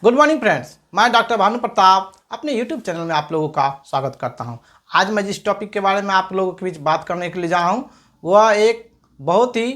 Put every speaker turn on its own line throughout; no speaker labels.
Good morning friends, मैं doctor Bhanu Pratap अपने YouTube channel में आप लोगों का स्वागत करता हूं। आज मैं जिस टॉपिक के बारे में आप लोगों के बीच बात करने के लिए जा रहा हूं वह एक बहुत ही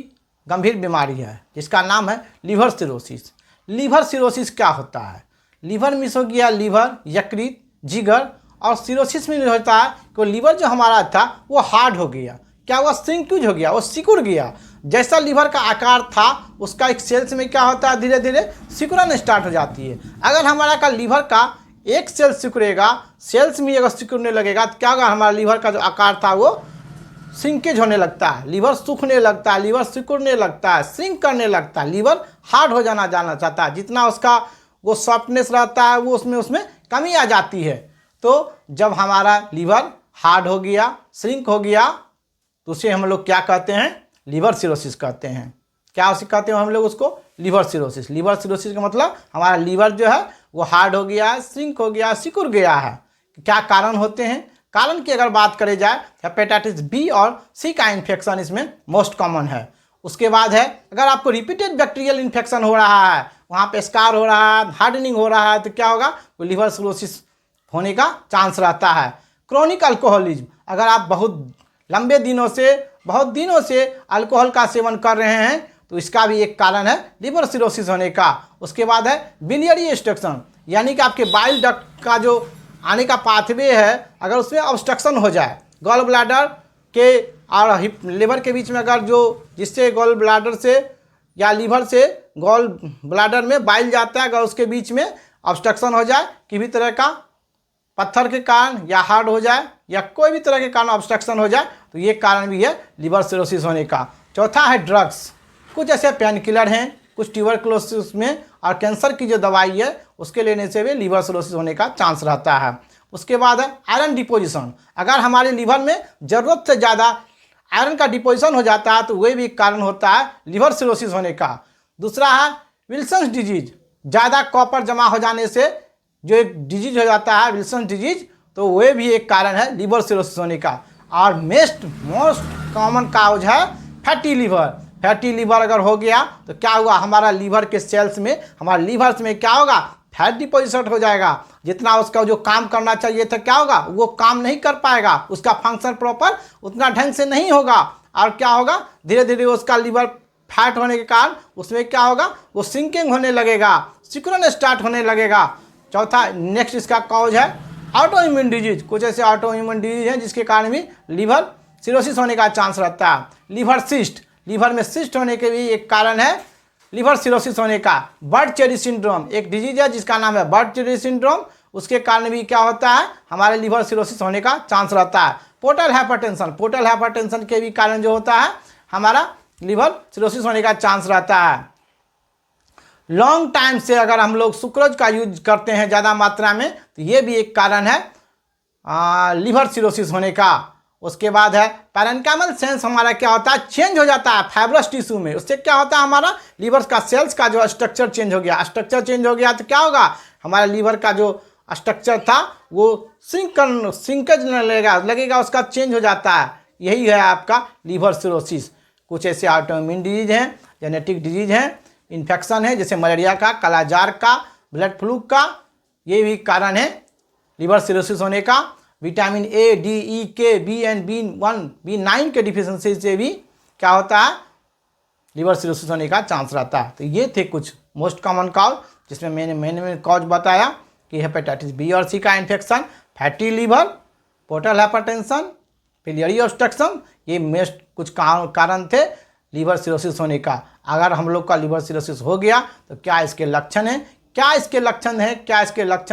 गंभीर बीमारी है जिसका नाम है लीवर सिरोसिस। लीवर सिरोसिस क्या होता है? लीवर मिस हो गया, लीवर, यकृत, जिगर, और सिरोसिस में होता है कि लीवर जो हमारा था वो हार्ड हो गया। क्या हुआ? श्रिंकेज हो गया, वो सिकुड़ गया। जैसा लीवर का आकार था उसका एक सेल्स में क्या होता है, धीरे धीरे सिकुड़न स्टार्ट हो जाती है। अगर हमारा का लीवर का एक सेल सिकुड़ेगा, सेल्स में अगर सिकुड़ने लगेगा तो क्या होगा? हमारा लीवर का जो आकार था वो श्रिंकेज होने लगता है, लीवर सूखने लगता है, लीवर सिकुड़ने लगता है, श्रिंक करने लगता है, लीवर हार्ड हो जाना चाहता है। जितना उसका वो सॉफ्टनेस रहता है वो उसमें कमी आ जाती है। तो जब हमारा लीवर हार्ड हो गया, श्रिंक हो गया, तो उसे हम लोग क्या कहते हैं? लीवर सिरोसिस कहते हैं। क्या उसे कहते हैं हम लोग? उसको लीवर सिरोसिस। लीवर सिरोसिस का मतलब हमारा लीवर जो है वो हार्ड हो गया है, श्रिंक हो गया, सिकुड़ गया है। क्या कारण होते हैं? कारण की अगर बात करी जाए, हेपेटाइटिस बी और सी का इन्फेक्शन इसमें मोस्ट कॉमन है। उसके बाद है अगर आपको रिपीटेड बैक्टीरियल इन्फेक्शन हो रहा है, वहाँ पे स्कार हो रहा है, हार्डनिंग हो रहा है, तो क्या होगा? वो लीवर सिरोसिस होने का चांस रहता है। क्रोनिक अल्कोहलिज्म, अगर आप बहुत दिनों से अल्कोहल का सेवन कर रहे हैं तो इसका भी एक कारण है लीवर सिरोसिस होने का। उसके बाद है बिलियरी ऑब्स्ट्रक्शन, यानी कि आपके बाइल डक्ट का जो आने का पाथवे है अगर उसमें ऑब्स्ट्रक्शन हो जाए, गॉल ब्लैडर के और लीवर के बीच में अगर जो जिससे गॉल ब्लैडर से या लीवर से गॉल ब्लैडर में बाइल जाता है, अगर उसके बीच में ऑब्स्ट्रक्शन हो जाए, किसी भी तरह का पत्थर के कारण या हार्ड हो जाए या कोई भी तरह के कारण ऑब्स्ट्रक्शन हो जाए, तो ये कारण भी है लीवर सिरोसिस होने का। चौथा है ड्रग्स। कुछ ऐसे पेन किलर हैं, कुछ ट्यूबरकुलोसिस में और कैंसर की जो दवाई है उसके लेने से भी लीवर सिरोसिस होने का चांस रहता है। उसके बाद है आयरन डिपोजिशन। अगर हमारे लीवर में ज़रूरत से ज़्यादा आयरन का डिपोजिशन हो जाता है तो वह भी एक कारण होता है लीवर सिरोसिस होने का। दूसरा है विल्सन्स डिजीज। ज़्यादा कॉपर जमा हो जाने से जो एक डिजीज हो जाता है विल्सन डिजीज, तो वह भी एक कारण है लीवर सिरोसिस होने का। और मोस्ट कॉमन काउज है फैटी लीवर। फैटी लीवर अगर हो गया तो क्या हुआ? हमारा लीवर के सेल्स में, हमारा लीवर्स में क्या होगा? फैट डिपोजिट हो जाएगा। जितना उसका जो काम करना चाहिए था क्या होगा? वो काम नहीं कर पाएगा, उसका फंक्शन प्रॉपर उतना ढंग से नहीं होगा। और क्या होगा? धीरे धीरे उसका लीवर फैट होने के कारण उसमें क्या होगा? वो सिंकिंग होने लगेगा, सिकुड़न स्टार्ट होने लगेगा। चौथा नेक्स्ट इसका कॉज है ऑटो इम्यून डिजीज। कुछ ऐसे ऑटो इम्यून डिजीज हैं जिसके कारण भी लीवर सिरोसिस होने का चांस रहता है। लीवर सिस्ट, लीवर में सिस्ट होने के भी एक कारण है लीवर सिरोसिस होने का। बर्ड चेरी सिंड्रोम एक डिजीज है जिसका नाम है बर्ड चेरी सिंड्रोम, उसके कारण भी क्या होता है? हमारे लीवर सिरोसिस होने का चांस रहता है। पोर्टल हाइपरटेंशन, पोर्टल हाइपरटेंशन के भी कारण जो होता है हमारा लीवर सिरोसिस होने का चांस रहता है। लॉन्ग टाइम से अगर हम लोग सुक्रोज का यूज करते हैं ज़्यादा मात्रा में तो ये भी एक कारण है लीवर सिरोसिस होने का। उसके बाद है पैरेन्काइमल सेंस, हमारा क्या होता है? चेंज हो जाता है फाइब्रस टिश्यू में। उससे क्या होता है? हमारा लीवर का सेल्स का जो स्ट्रक्चर चेंज हो गया। स्ट्रक्चर चेंज हो गया तो क्या होगा? हमारा लीवर का जो स्ट्रक्चर था वो सिंकेज लगेगा, उसका चेंज हो जाता है। यही है आपका लीवर सिरोसिस। कुछ ऐसे ऑटोइम्यून डिजीज हैं, जेनेटिक डिजीज हैं, इन्फेक्शन है जैसे मलेरिया का, कालाजार का, ब्लड फ्लू का, ये भी कारण है लीवर सिरोसिस होने का। विटामिन ए, डी, ई, के, बी एंड B1, B9 के डिफिशिएंसी से भी क्या होता है? लीवर सिरोसिस होने का चांस रहता है। तो ये थे कुछ मोस्ट कॉमन कॉज जिसमें मैंने कॉज बताया कि हेपेटाइटिस बी और सी का infection, fatty liver, portal hypertension, biliary obstruction, ये मोस्ट कुछ कारण थे लीवर सिरोसिस होने का। अगर हम लोग का लीवर सिरोसिस हो गया तो क्या इसके लक्षण हैं? क्या इसके लक्षण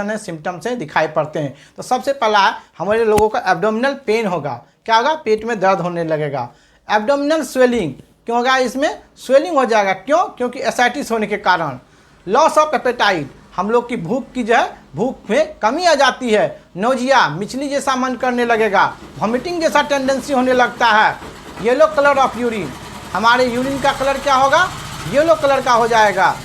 हैं? सिम्टम्स से दिखाई पड़ते हैं। तो सबसे पहला हमारे लोगों का एब्डोमिनल पेन होगा। क्या होगा? पेट में दर्द होने लगेगा। एब्डोमिनल स्वेलिंग क्यों होगा? इसमें स्वेलिंग हो जाएगा। क्यों? क्योंकि एसाइटिस होने के कारण। लॉस ऑफ एपेटाइट, हम लोग की भूख की जो है भूख में कमी आ जाती है। नोजिया, मिचली जैसा मन करने लगेगा। वॉमिटिंग जैसा टेंडेंसी होने लगता है। येलो कलर ऑफ यूरिन, हमारे यूरिन का कलर क्या होगा? येलो कलर का हो जाएगा।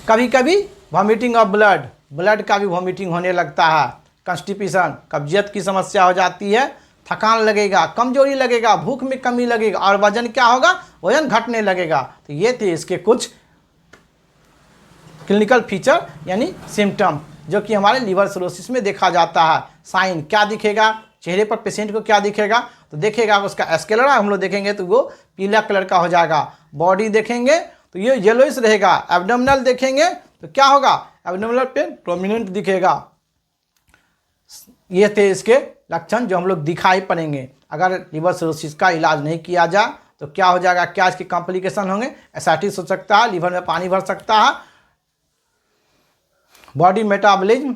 कभी कभी वॉमिटिंग ऑफ ब्लड का भी वॉमिटिंग होने लगता है। कंस्टिपेशन, कब्जियत की समस्या हो जाती है। थकान लगेगा, कमजोरी लगेगा, भूख में कमी लगेगा और वजन क्या होगा? वजन घटने लगेगा। तो ये थे इसके कुछ क्लिनिकल फीचर यानी सिम्टम जो कि हमारे लिवर सिरोसिस में देखा जाता है। साइन क्या दिखेगा, चेहरे पर पेशेंट को क्या दिखेगा, तो देखेगा उसका स्केलेरा हम लोग देखेंगे तो वो पीला कलर का हो जाएगा। बॉडी देखेंगे तो ये येलोइश रहेगा। एब्डोमिनल देखेंगे तो क्या होगा, एब्डोमिनल पे प्रोमिनेंट दिखेगा। ये थे इसके लक्षण जो हम लोग दिखाई पड़ेंगे। अगर लिवर सिरोसिस का इलाज नहीं किया जाए तो क्या हो जाएगा, क्या इसके कॉम्प्लिकेशन होंगे, एसाइटिस हो सकता है, लिवर में पानी भर सकता है, बॉडी मेटाबॉलिज्म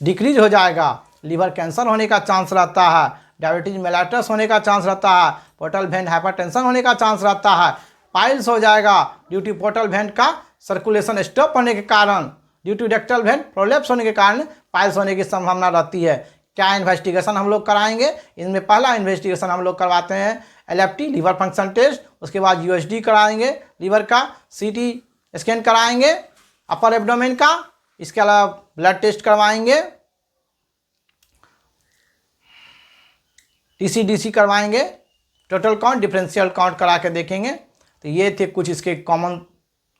डिक्रीज हो जाएगा, लिवर कैंसर होने का चांस रहता है, डायबिटीज मेलाइटस होने का चांस रहता है, पोर्टल वेन हाइपरटेंशन होने का चांस रहता है, पाइल्स हो जाएगा ड्यू टू पोर्टल वेन का सर्कुलेशन स्टॉप होने के कारण, due to rectal vein prolapse होने के कारण पाइल्स होने की संभावना रहती है। क्या इन्वेस्टिगेशन हम लोग कराएंगे, इनमें पहला इन्वेस्टिगेशन हम लोग करवाते हैं LFT लिवर फंक्शन टेस्ट, उसके बाद USD कराएंगे लिवर का, CT स्कैन कराएंगे अपर एब्डोमेन का, इसके अलावा ब्लड टेस्ट करवाएंगे, TCDC करवाएंगे, टोटल काउंट डिफरेंशियल काउंट करा के देखेंगे। तो ये थे कुछ इसके कॉमन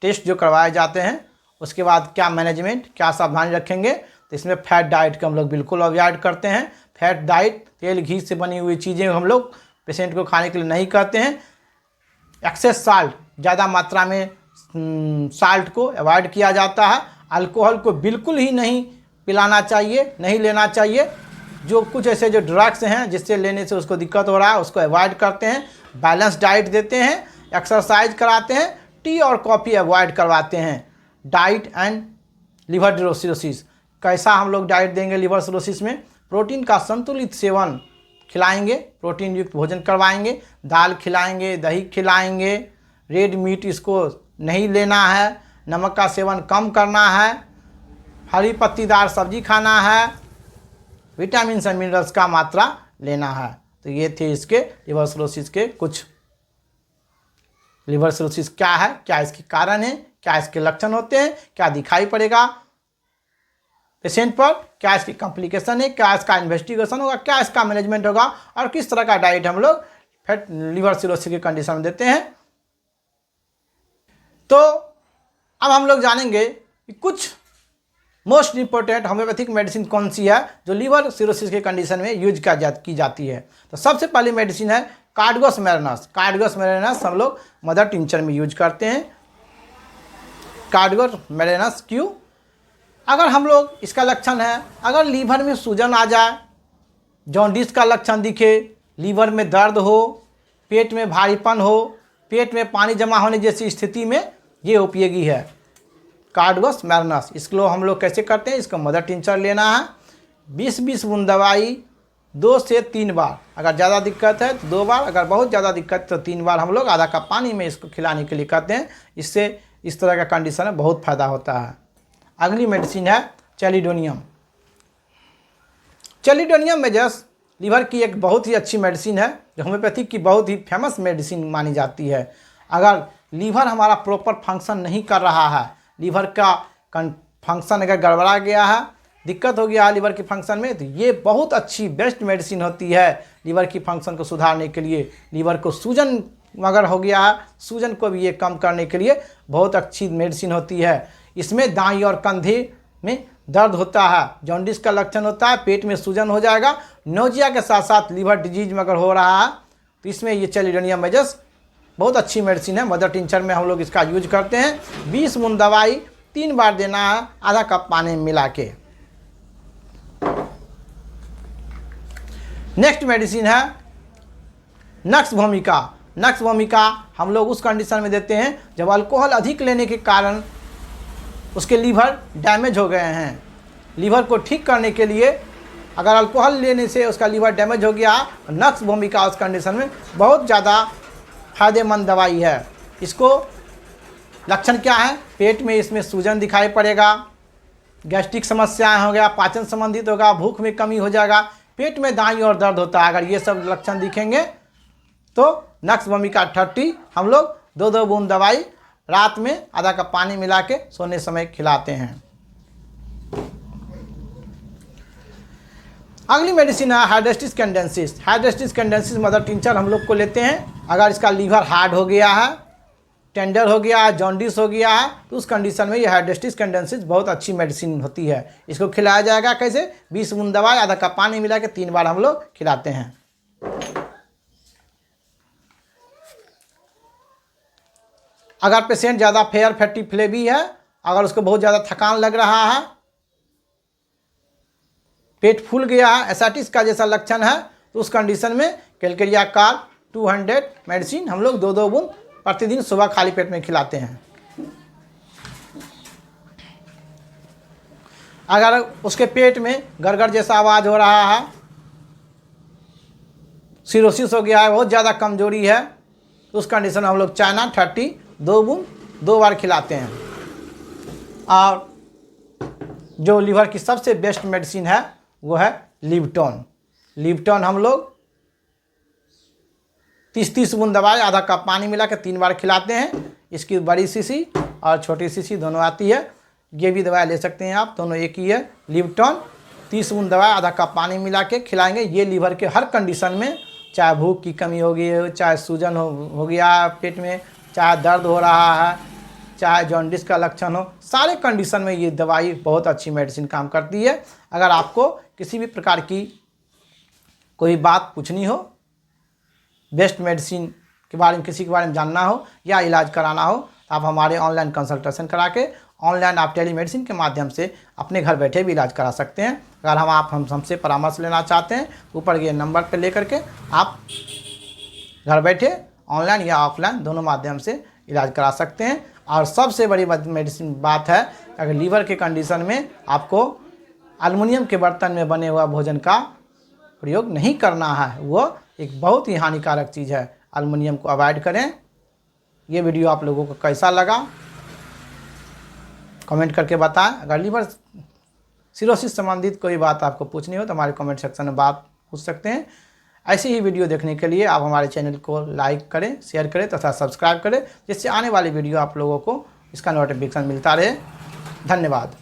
टेस्ट जो करवाए जाते हैं। उसके बाद क्या मैनेजमेंट, क्या सावधानी रखेंगे, तो इसमें फैट डाइट को हम लोग बिल्कुल अवॉइड करते हैं। फैट डाइट, तेल घी से बनी हुई चीज़ें हम लोग पेशेंट को खाने के लिए नहीं कहते हैं। एक्सेस साल्ट, ज़्यादा मात्रा में साल्ट को अवॉइड किया जाता है। अल्कोहल को बिल्कुल ही नहीं पिलाना चाहिए, नहीं लेना चाहिए। जो कुछ ऐसे जो ड्रग्स हैं जिससे लेने से उसको दिक्कत हो रहा है उसको अवॉइड करते हैं। बैलेंस डाइट देते हैं, एक्सरसाइज कराते हैं, टी और कॉफ़ी अवॉइड करवाते हैं। डाइट एंड लिवर सिरोसिस, कैसा हम लोग डाइट देंगे लिवर सिरोसिस में, प्रोटीन का संतुलित सेवन खिलाएंगे, प्रोटीन युक्त भोजन करवाएंगे, दाल खिलाएंगे, दही खिलाएंगे, रेड मीट इसको नहीं लेना है, नमक का सेवन कम करना है, हरी पत्तीदार सब्जी खाना है, विटामिन एंड मिनरल्स का मात्रा लेना है। तो ये थे इसके लिवर सिरोसिस के कुछ। लिवर सिरोसिस क्या है, क्या इसके कारण है, क्या इसके लक्षण होते हैं, क्या दिखाई पड़ेगा पेशेंट पर, क्या इसकी कॉम्प्लिकेशन है, क्या इसका इन्वेस्टिगेशन होगा, क्या इसका मैनेजमेंट होगा और किस तरह का डाइट हम लोग फैट लिवर सिरोसिस की कंडीशन में देते हैं। तो अब हम लोग जानेंगे कि कुछ मोस्ट इंपॉर्टेंट होम्योपैथिक मेडिसिन कौन सी है जो लिवर सिरोसिस के कंडीशन में यूज की जाती है। तो सबसे पहली मेडिसिन है कार्डगोस मैरिनस। कार्डगोस मैरिनस हम लोग मदर टिंचर में यूज करते हैं। कार्डगोस मैरिनस क्यों, अगर हम लोग इसका लक्षण है, अगर लीवर में सूजन आ जाए, जॉन्डिस का लक्षण दिखे, लीवर में दर्द हो, पेट में भारीपन हो, पेट में पानी जमा होने जैसी स्थिति में ये उपयोगी है कार्डगोस मैरिनस। इसको हम लोग कैसे करते हैं, इसको मदर टिंचर लेना है, 20-20 बूंद दवाई 2 से 3 बार, अगर ज़्यादा दिक्कत है तो 2 बार, अगर बहुत ज़्यादा दिक्कत तो 3 बार हम लोग आधा कप पानी में इसको खिलाने के लिए कहते हैं। इससे इस तरह का कंडीशन में बहुत फ़ायदा होता है। अगली मेडिसिन है चैलिडोनियम। चैलिडोनियम मेजस लीवर की एक बहुत ही अच्छी मेडिसिन है जो होम्योपैथिक की बहुत ही फेमस मेडिसिन मानी जाती है। अगर लीवर हमारा प्रॉपर फंक्शन नहीं कर रहा है, लीवर का फंक्शन अगर गड़बड़ा गया है, दिक्कत हो गया है लीवर के फंक्शन में, तो ये बहुत अच्छी बेस्ट मेडिसिन होती है लीवर की फंक्शन को सुधारने के लिए। लीवर को सूजन अगर हो गया है, सूजन को भी ये कम करने के लिए बहुत अच्छी मेडिसिन होती है। इसमें दाईं और कंधे में दर्द होता है, जॉन्डिस का लक्षण होता है, पेट में सूजन हो जाएगा, नोजिया के साथ साथ लीवर डिजीज में अगर हो रहा है तो इसमें ये चैलिडोनियम मेजस बहुत अच्छी मेडिसिन है। मदर टिंचर में हम लोग इसका यूज करते हैं। 20 बूंद दवाई 3 बार देना है, आधा कप पानी में मिला के। नेक्स्ट मेडिसिन है नक्स भूमिका। नक्स भूमिका हम लोग उस कंडीशन में देते हैं जब अल्कोहल अधिक लेने के कारण उसके लीवर डैमेज हो गए हैं। लीवर को ठीक करने के लिए अगर अल्कोहल लेने से उसका लीवर डैमेज हो गया, नक्स भूमिका उस कंडीशन में बहुत ज़्यादा फ़ायदेमंद दवाई है। इसको लक्षण क्या है, पेट में इसमें सूजन दिखाई पड़ेगा, गैस्ट्रिक समस्याएं हो गया, पाचन संबंधित होगा, भूख में कमी हो जाएगा, पेट में दाईं और दर्द होता है। अगर ये सब लक्षण दिखेंगे तो नक्स भूमिका 30 हम लोग 2-2 बूंद दवाई रात में आधा कप पानी मिला के सोने समय खिलाते हैं। अगली मेडिसिन है हाइड्रेस्टिस कैंडेंसिस। हाइड्रेस्टिस कैंडेंसिस मदर टिंचर हम लोग को लेते हैं। अगर इसका लीवर हार्ड हो गया है, टेंडर हो गया, जॉन्डिस हो गया है, तो उस कंडीशन में ये हाइड्रेस्टिस कैंडेंसिस बहुत अच्छी मेडिसिन होती है। इसको खिलाया जाएगा कैसे? 20 बूंद दवाई आधा कप पानी मिला के 3 बार हम लोग खिलाते हैं। अगर पेशेंट ज़्यादा फेयर फैटी फ्लेवी है, अगर उसको बहुत ज़्यादा थकान लग रहा है, पेट फूल गया है, एसाइटिस का जैसा लक्षण है, तो उस कंडीशन में कैलकेरिया कार्ब 200 मेडिसिन हम लोग 2-2 बूंद प्रतिदिन सुबह खाली पेट में खिलाते हैं। अगर उसके पेट में गड़गड़ जैसा आवाज़ हो रहा है, सिरोसिस हो गया है, बहुत ज़्यादा कमजोरी है, तो उस कंडीशन में हम लोग चाइना 30 2 बूंद 2 बार खिलाते हैं। और जो लीवर की सबसे बेस्ट मेडिसिन है वो है लिवटॉन। लिवटॉन हम लोग 30-30 बूंद दवाई आधा कप पानी मिला के 3 बार खिलाते हैं। इसकी बड़ी शीशी और छोटी शीशी दोनों आती है, ये भी दवाई ले सकते हैं आप, दोनों एक ही है। लिवटॉन 30 बूंद दवाई आधा कप पानी मिला के खिलाएंगे। ये लीवर के हर कंडीशन में, चाहे भूख की कमी हो गई हो, चाहे सूजन हो गया पेट में, चाहे दर्द हो रहा है, चाहे जॉन्डिस का लक्षण हो, सारे कंडीशन में ये दवाई बहुत अच्छी मेडिसिन काम करती है। अगर आपको किसी भी प्रकार की कोई बात पूछनी हो, बेस्ट मेडिसिन के बारे में किसी के बारे में जानना हो या इलाज कराना हो, तो आप हमारे ऑनलाइन कंसल्टेशन करा के ऑनलाइन आप टेली मेडिसिन के माध्यम से अपने घर बैठे भी इलाज करा सकते हैं। अगर आप हमसे परामर्श लेना चाहते हैं, ऊपर के नंबर पर लेकर के आप घर बैठे ऑनलाइन या ऑफलाइन दोनों माध्यम से इलाज करा सकते हैं। और सबसे बड़ी मेडिसिन बात है, अगर लीवर के कंडीशन में आपको एल्युमिनियम के बर्तन में बने हुआ भोजन का प्रयोग नहीं करना है, वो एक बहुत ही हानिकारक चीज़ है। एल्युमिनियम को अवॉइड करें। ये वीडियो आप लोगों को कैसा लगा कमेंट करके बताएं। अगर लीवर सिरोसिस संबंधित कोई बात आपको पूछनी हो तो हमारे कमेंट सेक्शन में बात पूछ सकते हैं। ऐसी ही वीडियो देखने के लिए आप हमारे चैनल को लाइक करें, शेयर करें तथा सब्सक्राइब करें, जिससे आने वाली वीडियो आप लोगों को इसका नोटिफिकेशन मिलता रहे। धन्यवाद।